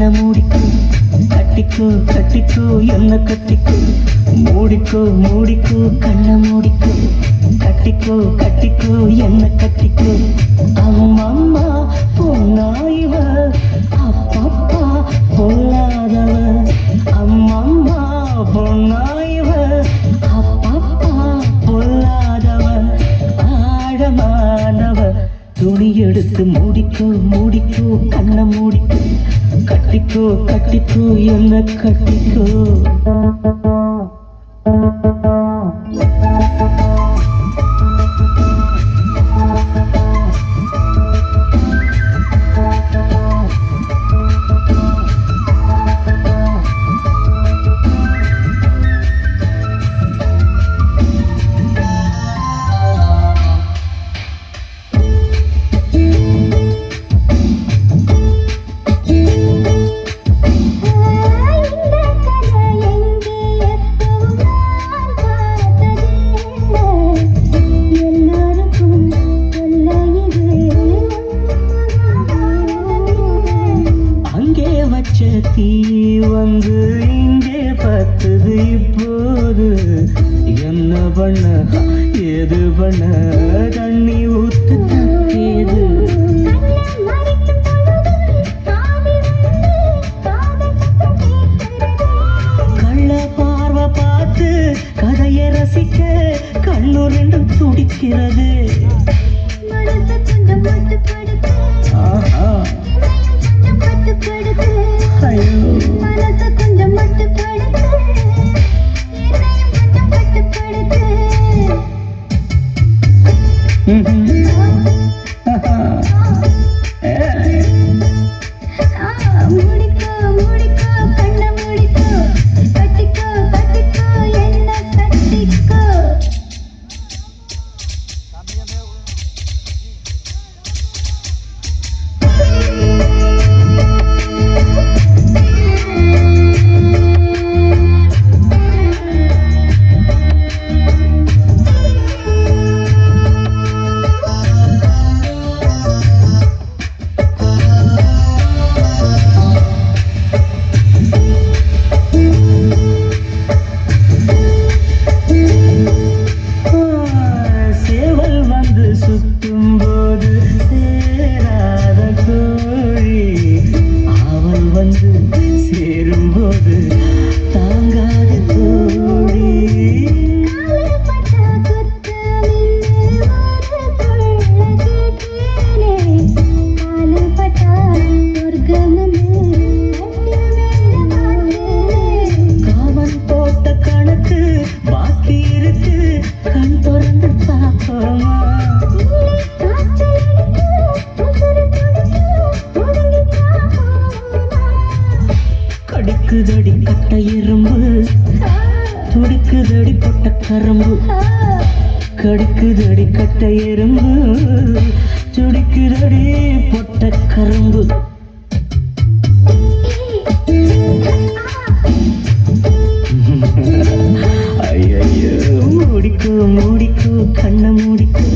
கண்ண மூடிக்கோ கட்டிக்கோ கட்டிக்கோ என்ன கட்டிக்கோ மூடிக்கோ மூடிக்கோ கண்ண மூடிக்கோ கட்டிக்கோ கட்டிக்கோ என்ன கட்டிக்கோ அம்மம்மா பொன்னாயிவ அப்பப்பா பொல்லாதவ அம்மம்மா பொன்னாயிவ அப்பப்பா பொல்லாதவ ஆழமானவ துணி எடுத்து மூடிக்கோ மூடிக்கோ கண்ண மூடிக்கோ கட்டிக்கோ கட்டிக்கோ என்ன கட்டிக்கோ தீ வந்து இங்கே பத்துது இப்போது என்ன பண்ண ஏது பண்ண தண்ணி ஊத்து தப்பேது கள்ள பார்வை பார்த்து கதையை ரசிக்க கண்ணு ரெண்டும் துடிக்கிறது சேரும்போது தாங்காது தோழி காவன் போட்ட கணக்கு பாக்கி இருக்கு கண் திறந்து பார்ப்போமா கடிக்குதடி கட்ட எறும்பு துடிக்குதடி பொட்ட கரும்பு கடிக்குதடி கட்ட எறும்பு துடிக்குதடி பொட்ட கரும்பு ஐயோ மூடிக்கோ மூடிக்கோ கண்ண மூடிக்கோ